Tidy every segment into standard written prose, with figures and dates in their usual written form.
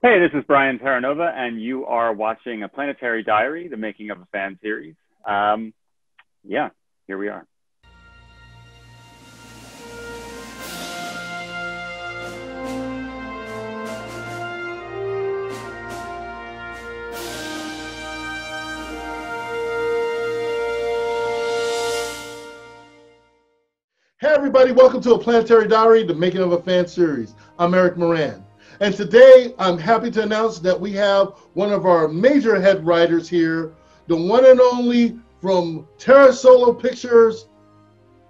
Hey, this is Brian Terranova, and you are watching a Planetary Diary, the making of a fan series. Um, yeah, here we are. Hey everybody, welcome to a Planetary Diary, the making of a fan series. I'm Eric Moran. And today I'm happy to announce that we have one of our major head writers here, the one and only from Terranovas Pictures,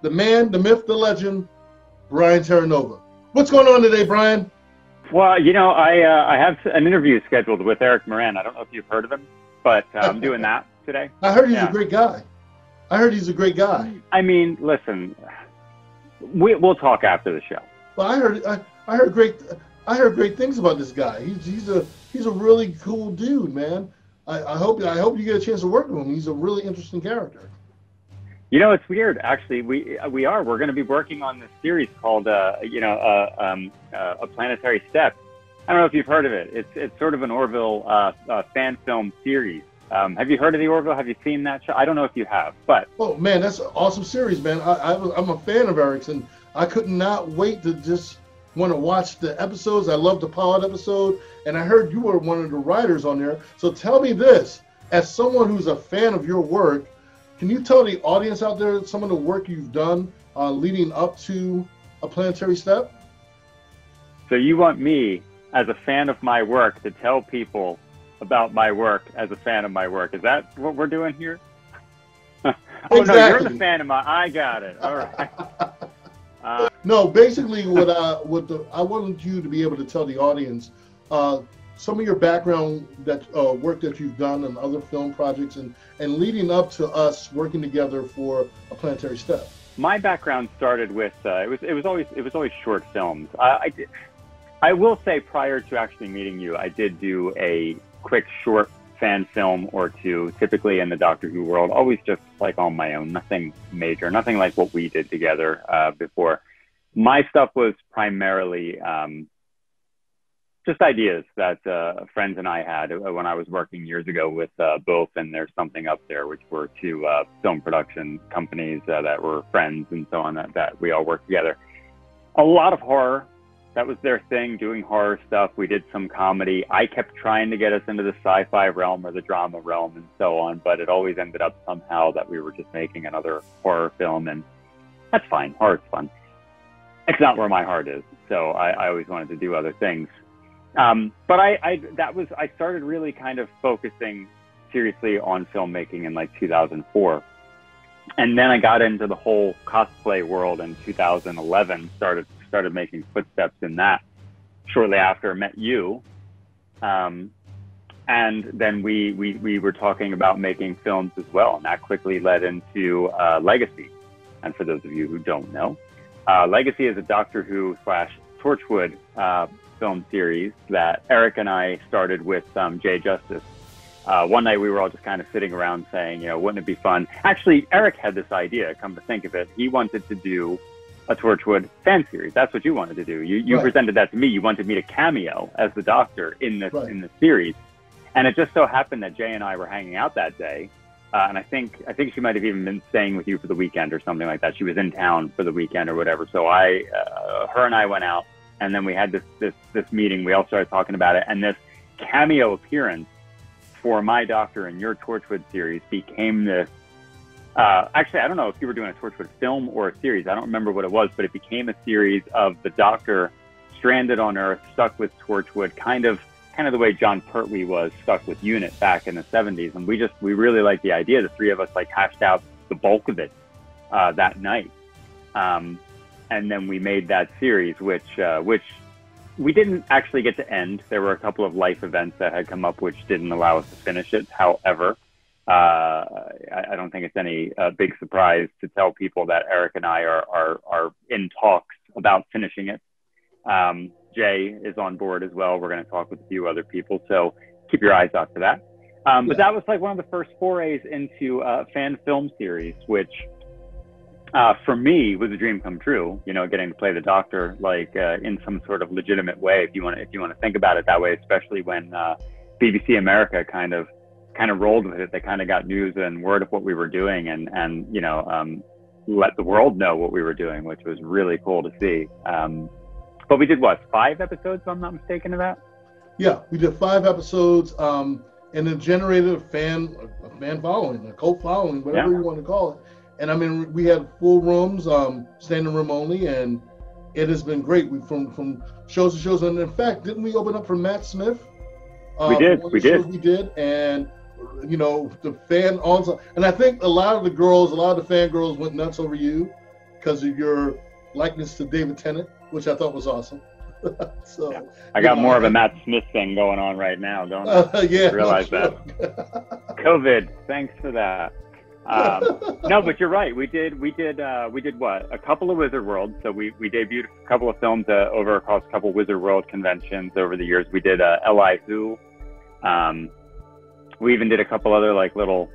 the man, the myth, the legend, Brian Terranova. What's going on today, Brian? Well, I have an interview scheduled with Eric Moran. I don't know if you've heard of him, but I'm doing that today. I heard he's a great guy. I mean, listen, we'll talk after the show. Well, I heard great things about this guy. He's a really cool dude, man. I hope you get a chance to work with him. He's a really interesting character. You know, it's weird. Actually, we're going to be working on this series called a Planetary Step. I don't know if you've heard of it. It's sort of an Orville fan film series. Have you heard of the Orville? Have you seen that show? I don't know if you have, but oh man, that's an awesome series, man. I'm a fan of Eric's, and I could not wait to just want to watch the episodes. I love the pilot episode, and I heard you were one of the writers on there. So tell me this, as someone who's a fan of your work, can you tell the audience out there some of the work you've done leading up to A Planetary Step? So you want me, as a fan of my work, to tell people about my work as a fan of my work? Is that what we're doing here? Oh, exactly. No, you're the fan of my. I got it. All right. No, basically, I wanted you to be able to tell the audience some of your background, that work that you've done on other film projects, and leading up to us working together for A Planetary Step. My background started with it was always short films. I will say, prior to actually meeting you, I did do a quick short fan film or two, typically in the Doctor Who world, always just like on my own, nothing major, nothing like what we did together before. My stuff was primarily just ideas that friends and I had when I was working years ago with both and There's Something Up There, which were two film production companies that were friends and so on, that we all worked together. A lot of horror. That was their thing, doing horror stuff. We did some comedy. I kept trying to get us into the sci-fi realm or the drama realm and so on, but it always ended up somehow that we were just making another horror film, and that's fine. Horror's fun. It's not where my heart is, so I always wanted to do other things. But I started really kind of focusing seriously on filmmaking in like 2004. And then I got into the whole cosplay world in 2011, started making footsteps in that shortly after I met you. And then we were talking about making films as well, and that quickly led into Legacy. And for those of you who don't know, Legacy is a Doctor Who / Torchwood film series that Eric and I started with Jay Justice. One night we were all just kind of sitting around saying, wouldn't it be fun? Actually, Eric had this idea, come to think of it. He wanted to do a Torchwood fan series. That's what you wanted to do. You right. Presented that to me. You wanted me to cameo as the Doctor in this in the series. And it just so happened that Jay and I were hanging out that day. And I think she might have even been staying with you for the weekend or something like that. She was in town for the weekend or whatever. So her and I went out, and then we had this meeting. We all started talking about it, and this cameo appearance for my Doctor in your Torchwood series became this. Actually, I don't know if you were doing a Torchwood film or a series. I don't remember what it was, but it became a series of the Doctor stranded on Earth, stuck with Torchwood, kind of the way John Pertwee was stuck with UNIT back in the 70s. And we really liked the idea. The three of us hashed out the bulk of it that night. And then we made that series, which we didn't actually get to end. There were a couple of life events that had come up which didn't allow us to finish it. However, I don't think it's any big surprise to tell people that Eric and I are in talks about finishing it. Jay is on board as well. We're going to talk with a few other people, so keep your eyes out for that. But that was like one of the first forays into a fan film series, which For me, it was a dream come true. You know, getting to play the Doctor, like in some sort of legitimate way, if you want to think about it that way. Especially when BBC America kind of rolled with it. They kind of got news and word of what we were doing, and you know, let the world know what we were doing, which was really cool to see. But we did what, 5 episodes, if I'm not mistaken, of that? Yeah, we did 5 episodes, and it generated a fan following, a cult following, whatever you want to call it. And I mean, we had full rooms, standing room only, and it has been great. We from shows to shows, and in fact, didn't we open up for Matt Smith? We did. We did, and you know, the fan on, and I think a lot of the fangirls went nuts over you because of your likeness to David Tennant, which I thought was awesome. So yeah. I got more of a Matt Smith thing going on right now, don't I? Yeah, realize that. COVID, thanks for that. No, but you're right. We did what? A couple of Wizard Worlds. So we debuted a couple of films over across a couple of Wizard World conventions over the years. We did L.I. Who. We even did a couple other like little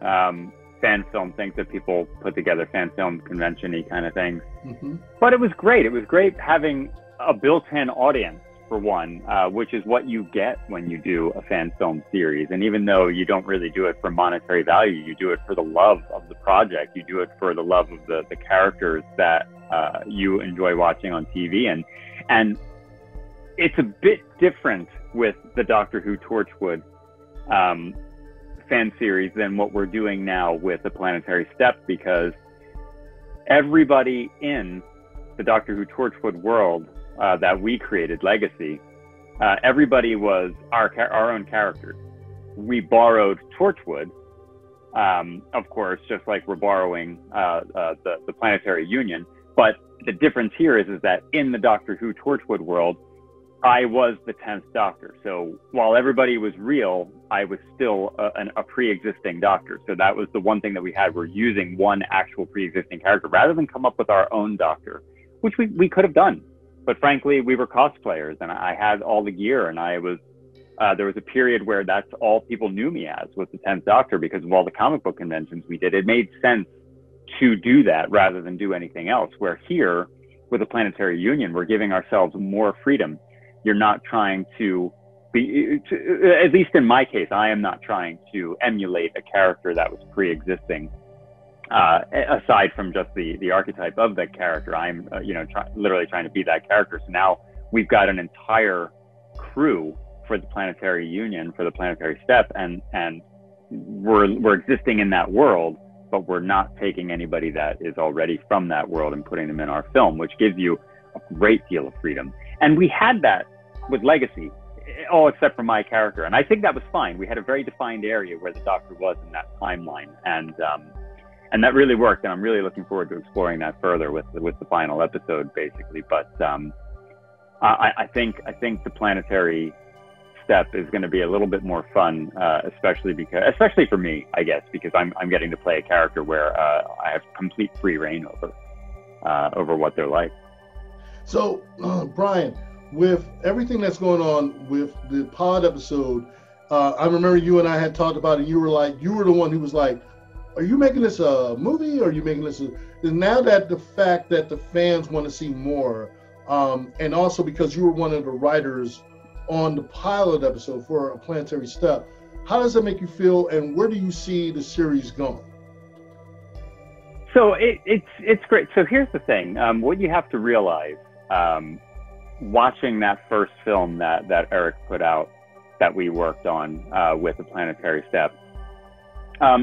fan film things that people put together, fan film convention-y kind of things. Mm-hmm. But it was great. It was great having a built-in audience, for one, which is what you get when you do a fan film series. And even though you don't really do it for monetary value, you do it for the love of the project. You do it for the love of the characters that you enjoy watching on TV. And it's a bit different with the Doctor Who Torchwood fan series than what we're doing now with the Planetary Step, because everybody in the Doctor Who Torchwood world that we created, Legacy, everybody was our own characters. We borrowed Torchwood, of course, just like we're borrowing the Planetary Union. But the difference here is that in the Doctor Who Torchwood world, I was the 10th Doctor. So while everybody was real, I was still a pre-existing Doctor. So that was the one thing that we had. We're using one actual pre-existing character rather than come up with our own Doctor, which we could have done. But frankly, we were cosplayers, and I had all the gear, and I was there was a period where that's all people knew me as, was the 10th Doctor, because of all the comic book conventions we did. It made sense to do that rather than do anything else. Where here, with the Planetary Union, we're giving ourselves more freedom. You're not trying to be, at least in my case, I am not trying to emulate a character that was pre-existing. Aside from just the archetype of that character, I'm literally trying to be that character. So now we've got an entire crew for the Planetary Union, for the Planetary Step, and we're existing in that world, but we're not taking anybody that is already from that world and putting them in our film, which gives you a great deal of freedom. And we had that with Legacy, all except for my character, and I think that was fine. We had a very defined area where the Doctor was in that timeline, and that really worked, and I'm really looking forward to exploring that further with the final episode, basically. But I think the Planetary Step is going to be a little bit more fun, especially for me, I guess, because I'm getting to play a character where I have complete free reign over what they're like. So, Brian, with everything that's going on with the pod episode, I remember you and I had talked about it. You were the one who was like, are you making this a movie, or are you making this now that the fact that the fans want to see more, and also because you were one of the writers on the pilot episode for A Planetary Step, how does that make you feel, and where do you see the series going? So it's great. So here's the thing. What you have to realize, watching that first film that Eric put out, that we worked on with The Planetary Step,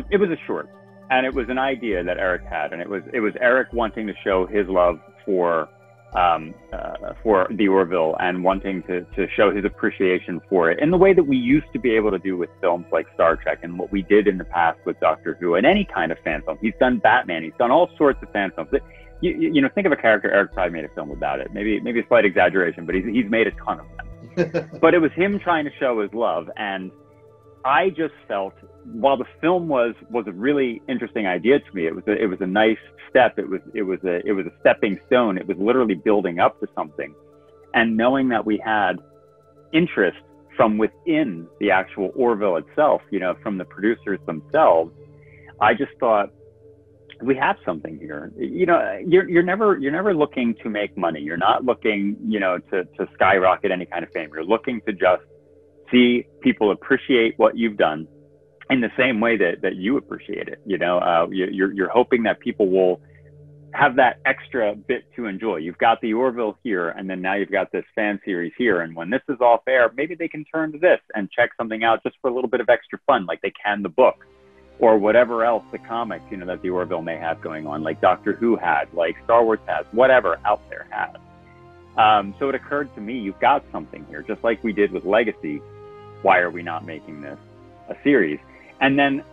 it was a short, and it was an idea that Eric had, and it was Eric wanting to show his love for the Orville, and wanting to show his appreciation for it in the way that we used to be able to do with films like Star Trek, and what we did in the past with Doctor Who, and any kind of fan film. He's done Batman, he's done all sorts of fan films. You know, think of a character, Eric probably made a film about it. Maybe a slight exaggeration, but he's made a ton of them. But it was him trying to show his love, and I just felt, while the film was a really interesting idea to me, it was a nice step. It was a stepping stone. It was literally building up to something, and knowing that we had interest from within the actual Orville itself, you know, from the producers themselves, I just thought, we have something here. You know, you're never looking to make money. You're not looking, you know, to skyrocket any kind of fame. You're looking to just see people appreciate what you've done in the same way that you appreciate it. You know, you're hoping that people will have that extra bit to enjoy. You've got the Orville here, and then now you've got this fan series here. And when this is off air, maybe they can turn to this and check something out just for a little bit of extra fun, like they can the book or whatever else, the comics, you know, that the Orville may have going on, like Doctor Who had, like Star Wars has, whatever out there has. So it occurred to me, you've got something here, just like we did with Legacy. Why are we not making this a series? And then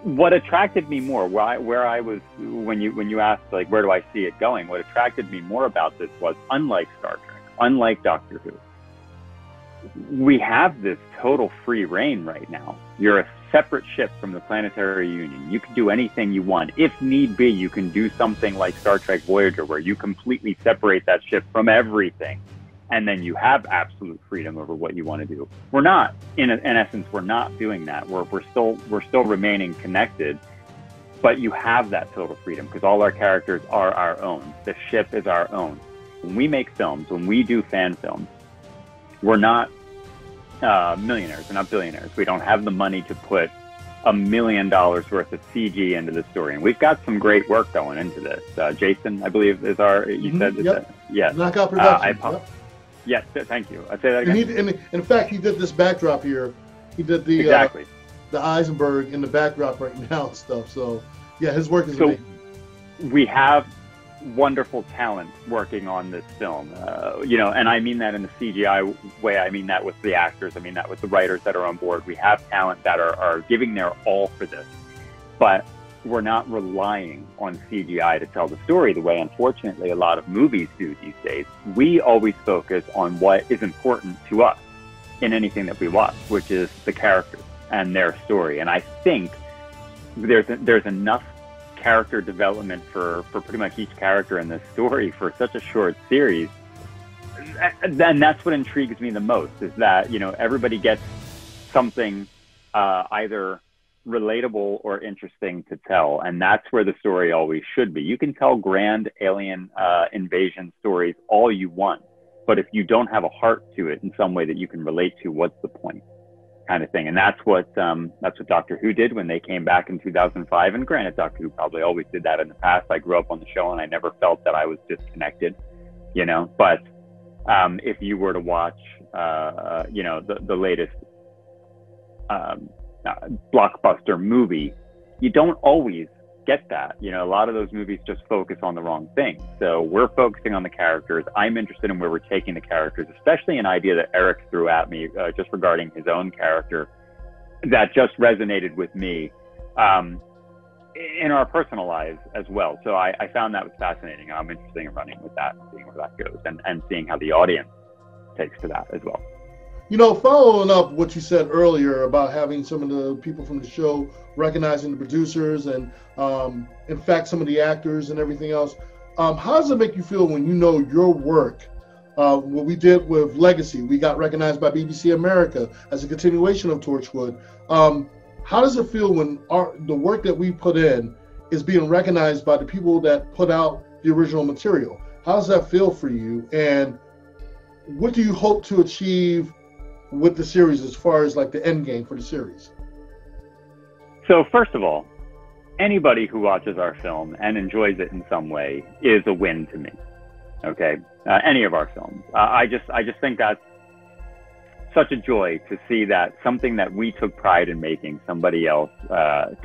what attracted me more, where I was, when you asked, like, where do I see it going? What attracted me more about this was, unlike Star Trek, unlike Doctor Who, we have this total free reign right now. You're a separate ship from the Planetary Union. You can do anything you want. If need be, you can do something like Star Trek Voyager, where you completely separate that ship from everything, and then you have absolute freedom over what you want to do. We're not, in essence, we're not doing that. We're still remaining connected, but you have that total freedom because all our characters are our own. The ship is our own. When we make films, when we do fan films, we're not millionaires, we're not billionaires. We don't have the money to put $1 million worth of CG into the story. And we've got some great work going into this. Jason, I believe, is our, you said? Yep. Yes. Knockout Productions. Yes, thank you. I'll say that again. And in fact, he did this backdrop here. He did the exactly the Eisenberg in the backdrop right now and stuff. So yeah, his work is amazing. We have wonderful talent working on this film, you know, and I mean that in the CGI way. I mean that with the actors. I mean that with the writers that are on board. We have talent that are giving their all for this, but we're not relying on CGI to tell the story the way, unfortunately, a lot of movies do these days. We always focus on what is important to us in anything that we watch, which is the characters and their story. And I think there's enough character development for pretty much each character in this story for such a short series. Then that's what intrigues me the most, is that, you know, everybody gets something either relatable or interesting to tell, and that's where the story always should be. You can tell grand alien invasion stories all you want, but if you don't have a heart to it in some way that you can relate to, what's the point, kind of thing. And that's what Doctor Who did when they came back in 2005. And granted, Doctor Who probably always did that in the past. I grew up on the show and I never felt that I was disconnected, you know. But if you were to watch you know, the latest blockbuster movie, you don't always get that. You know, a lot of those movies just focus on the wrong thing. So we're focusing on the characters. I'm interested in where we're taking the characters, especially an idea that Eric threw at me just regarding his own character that just resonated with me in our personal lives as well. So I found that was fascinating, and I'm interested in running with that and seeing where that goes, and seeing how the audience takes to that as well. You know, following up what you said earlier about having some of the people from the show recognizing the producers and, in fact, some of the actors and everything else, how does it make you feel when you know your work, what we did with Legacy, we got recognized by BBC America as a continuation of Torchwood. How does it feel when the work that we put in is being recognized by the people that put out the original material? How does that feel for you? And what do you hope to achieve with the series as far as like the end game for the series? So first of all, anybody who watches our film and enjoys it in some way is a win to me. Okay, any of our films. I just think that's such a joy to see that something that we took pride in making, somebody else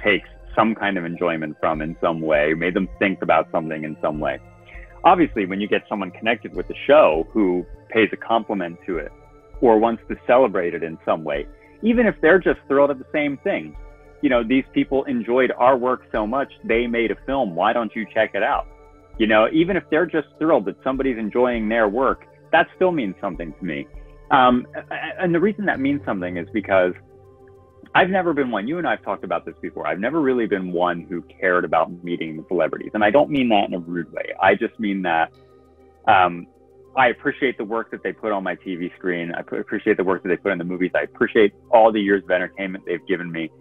takes some kind of enjoyment from in some way, made them think about something in some way. Obviously, when you get someone connected with the show who pays a compliment to it or wants to celebrate it in some way, even if they're just thrilled at the same thing. You know, these people enjoyed our work so much, they made a film. Why don't you check it out? You know, even if they're just thrilled that somebody's enjoying their work, that still means something to me. And the reason that means something is because I've never been one, you and I have talked about this before, I've never really been one who cared about meeting the celebrities. And I don't mean that in a rude way. I just mean that I appreciate the work that they put on my TV screen. I appreciate the work that they put in the movies. I appreciate all the years of entertainment they've given me.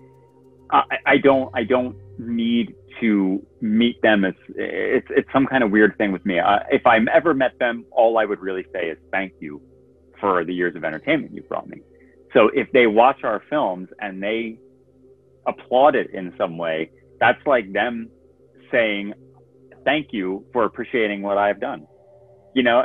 I don't need to meet them. It's some kind of weird thing with me. If I ever met them, all I would really say is thank you for the years of entertainment you brought me. So if they watch our films and they applaud it in some way, that's like them saying thank you for appreciating what I've done. You know,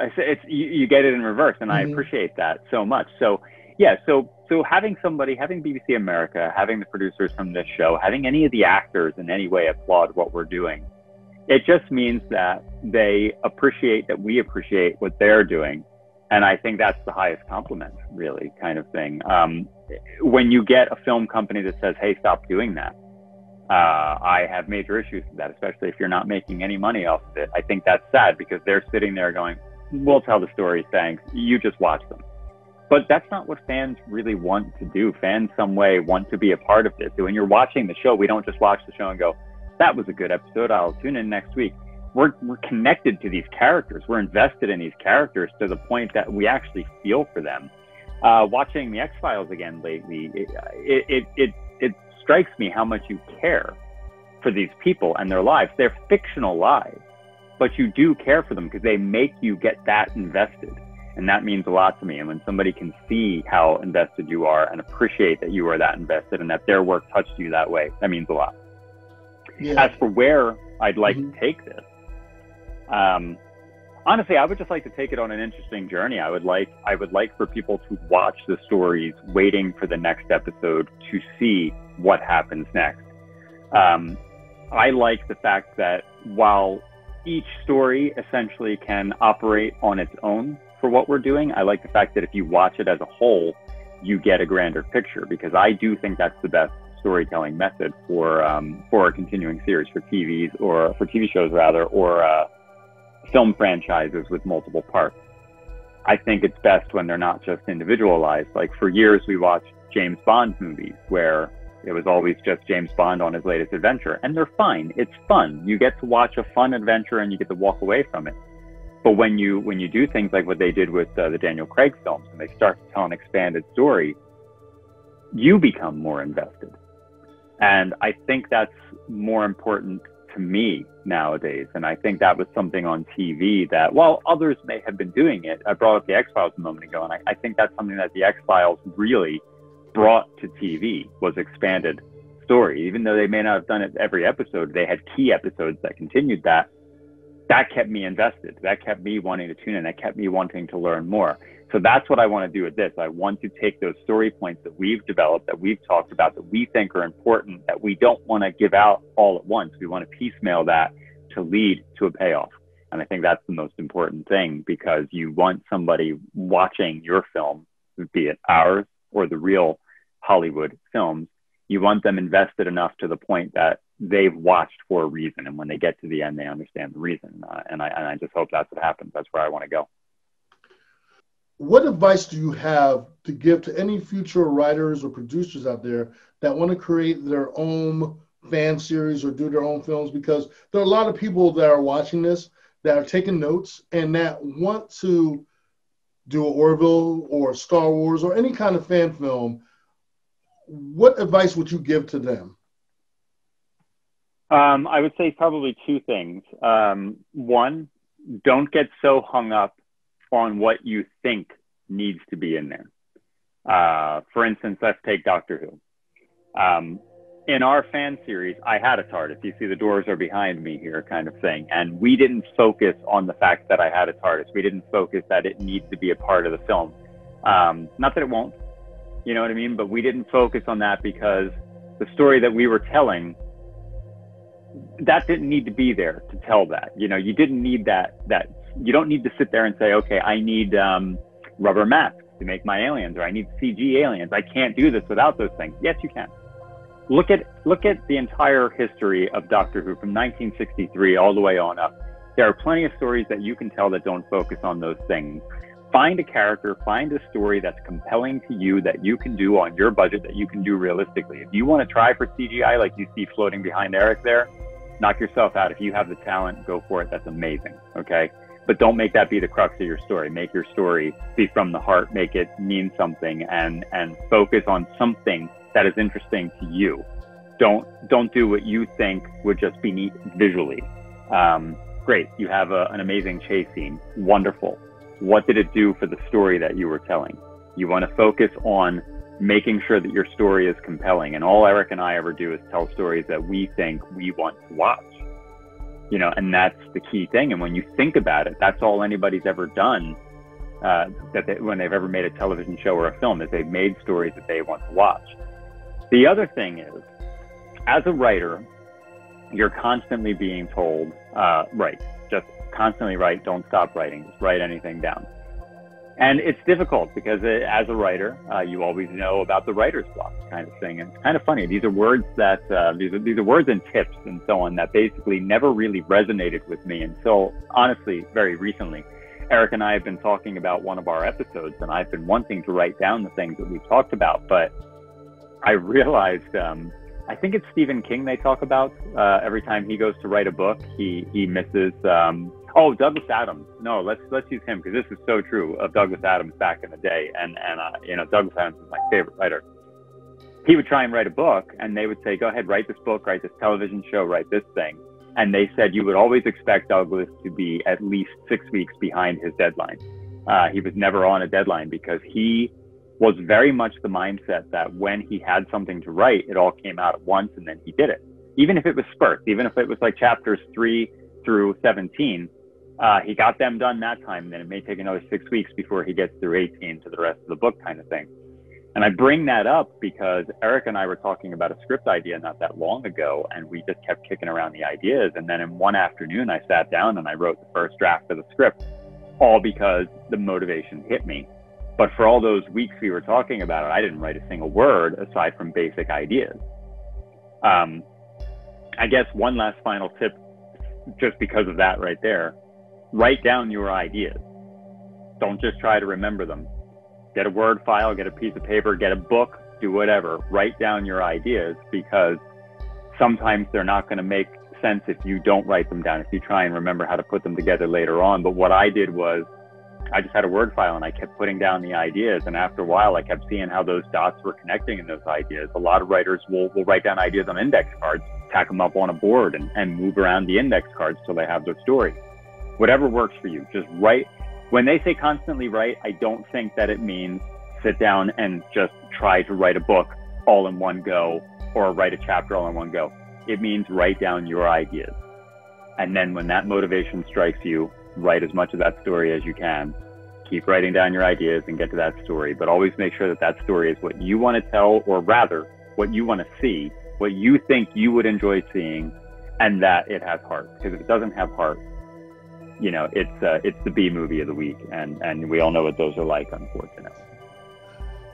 you get it in reverse, and I appreciate that so much. So yeah, so having BBC America, having the producers from this show, having any of the actors in any way applaud what we're doing, it just means that they appreciate that we appreciate what they're doing. And I think that's the highest compliment, really, kind of thing. When you get a film company that says, hey, stop doing that, I have major issues with that, especially if you're not making any money off of it. I think that's sad, because they're sitting there going, we'll tell the story, thanks, you just watch them. But that's not what fans really want to do. Fans some way want to be a part of this. So when you're watching the show, we don't just watch the show and go, that was a good episode, I'll tune in next week. We're connected to these characters. We're invested in these characters to the point that we actually feel for them. Watching the X-Files again lately, it strikes me how much you care for these people and their lives. They're fictional lives, but you do care for them because they make you get that invested. And that means a lot to me. And when somebody can see how invested you are and appreciate that you are that invested and that their work touched you that way, that means a lot. Yeah. As for where I'd like to take this, honestly, I would just like to take it on an interesting journey. I would like for people to watch the stories, waiting for the next episode to see what happens next. I like the fact that while each story essentially can operate on its own for what we're doing, I like the fact that if you watch it as a whole, you get a grander picture, because I do think that's the best storytelling method for a continuing series, for TV shows rather, or film franchises with multiple parts. I think it's best when they're not just individualized. Like for years we watched James Bond movies where it was always just James Bond on his latest adventure, and they're fine. It's fun. You get to watch a fun adventure and you get to walk away from it. But when you do things like what they did with the Daniel Craig films, and they start to tell an expanded story, you become more invested. And I think that's more important to me nowadays. And I think that was something on TV that, while others may have been doing it, I brought up the X-Files a moment ago, and I think that's something that the X-Files really brought to TV, was expanded story. Even though they may not have done it every episode, they had key episodes that continued that. That kept me invested. That kept me wanting to tune in. That kept me wanting to learn more. So that's what I want to do with this. I want to take those story points that we've developed, that we've talked about, that we think are important, that we don't want to give out all at once. We want to piecemeal that to lead to a payoff. And I think that's the most important thing, because you want somebody watching your film, be it ours or the real Hollywood films, you want them invested enough to the point that they've watched for a reason. And when they get to the end, they understand the reason. And I just hope that's what happens. That's where I want to go. What advice do you have to give to any future writers or producers out there that want to create their own fan series or do their own films? Because there are a lot of people that are watching this that are taking notes and that want to do an Orville or Star Wars or any kind of fan film. What advice would you give to them? I would say probably two things. One, don't get so hung up on what you think needs to be in there. For instance, let's take Doctor Who. In our fan series, I had a TARDIS. You see the doors are behind me here, kind of thing. And we didn't focus on the fact that I had a TARDIS. We didn't focus that it needs to be a part of the film. Not that it won't, you know what I mean? But we didn't focus on that because the story that we were telling, that didn't need to be there to tell that. You know, you didn't need that you don't need to sit there and say, okay, I need rubber masks to make my aliens, or I need CG aliens. I can't do this without those things. Yes, you can. Look at the entire history of Doctor Who from 1963 all the way on up. There are plenty of stories that you can tell that don't focus on those things. Find a character, find a story that's compelling to you, that you can do on your budget, that you can do realistically. If you want to try for CGI, like you see floating behind Eric there, knock yourself out. If you have the talent, go for it. That's amazing, okay? But don't make that be the crux of your story. Make your story be from the heart, make it mean something, and focus on something that is interesting to you. Don't do what you think would just be neat visually. Great, you have an amazing chase scene. Wonderful. What did it do for the story that you were telling? You want to focus on making sure that your story is compelling. And all Eric and I ever do is tell stories that we think we want to watch. You know, and that's the key thing. And when you think about it, that's all anybody's ever done. When they've ever made a television show or a film, is they've made stories that they want to watch. The other thing is, as a writer, you're constantly being told, write, just constantly write, don't stop writing, just write anything down. And it's difficult because as a writer, you always know about the writer's block kind of thing. And it's kind of funny. These are words that, these are words and tips and so on that basically never really resonated with me until, honestly, very recently. Eric and I have been talking about one of our episodes, and I've been wanting to write down the things that we've talked about, but I realized, I think it's Stephen King they talk about. Every time he goes to write a book, he misses, Douglas Adams. No, let's use him, because this is so true of Douglas Adams back in the day. And you know, Douglas Adams is my favorite writer. He would try and write a book, and they would say, go ahead, write this book, write this television show, write this thing. And they said you would always expect Douglas to be at least 6 weeks behind his deadline. He was never on a deadline because he was very much the mindset that when he had something to write, it all came out at once and then he did it. Even if it was spurts, even if it was like chapters 3 through 17, he got them done that time. And then it may take another 6 weeks before he gets through 18 to the rest of the book kind of thing. And I bring that up because Eric and I were talking about a script idea not that long ago, and we just kept kicking around the ideas. And then in one afternoon, I sat down and I wrote the first draft of the script, all because the motivation hit me. But for all those weeks we were talking about it, I didn't write a single word aside from basic ideas. I guess one last final tip, just because of that right there, write down your ideas. Don't just try to remember them. Get a Word file, get a piece of paper, get a book, do whatever. Write down your ideas, because sometimes they're not going to make sense if you don't write them down, if you try and remember how to put them together later on. But what I did was I just had a Word file and I kept putting down the ideas. And after a while, I kept seeing how those dots were connecting in those ideas. A lot of writers will write down ideas on index cards, tack them up on a board and move around the index cards till they have their story. Whatever works for you, just write. When they say constantly write, I don't think that it means sit down and just try to write a book all in one go or write a chapter all in one go. It means write down your ideas. And then when that motivation strikes you, write as much of that story as you can. Keep writing down your ideas and get to that story, but always make sure that that story is what you want to tell, or rather what you want to see, what you think you would enjoy seeing, and that it has heart. Because if it doesn't have heart, you know, it's the B movie of the week, and we all know what those are like, unfortunately.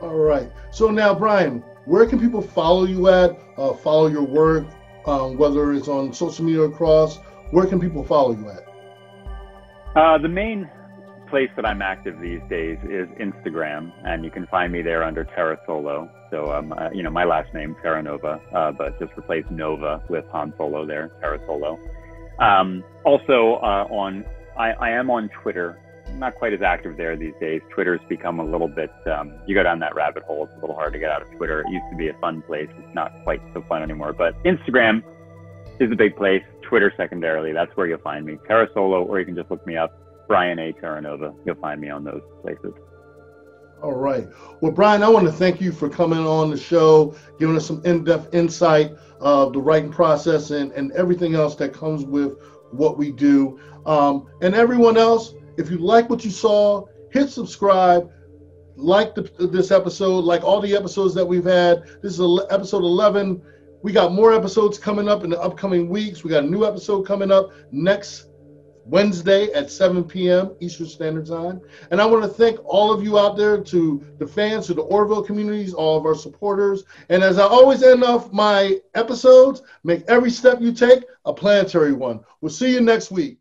All right. So now, Brian, where can people follow you at? Follow your work, whether it's on social media or across. Where can people follow you at? The main place that I'm active these days is Instagram, and you can find me there under Terra Solo. So, you know, my last name, Terranova, but just replace Nova with Han Solo there, Terra Solo. Also, I am on Twitter. I'm not quite as active there these days. Twitter's become a little bit, you go down that rabbit hole, it's a little hard to get out of Twitter. It used to be a fun place. It's not quite so fun anymore, but Instagram is a big place. Twitter secondarily, that's where you'll find me. Terra Solo, or you can just look me up, Brian A. Terranova. You'll find me on those places. All right. Well, Brian, I want to thank you for coming on the show, giving us some in-depth insight of the writing process and everything else that comes with what we do. And everyone else, if you like what you saw, hit subscribe, like this episode, like all the episodes that we've had. This is episode 11. We got more episodes coming up in the upcoming weeks. We got a new episode coming up next Wednesday at 7 p.m. Eastern Standard Time. And I want to thank all of you out there, to the fans, to the Orville communities, all of our supporters. And as I always end off my episodes, make every step you take a planetary one. We'll see you next week.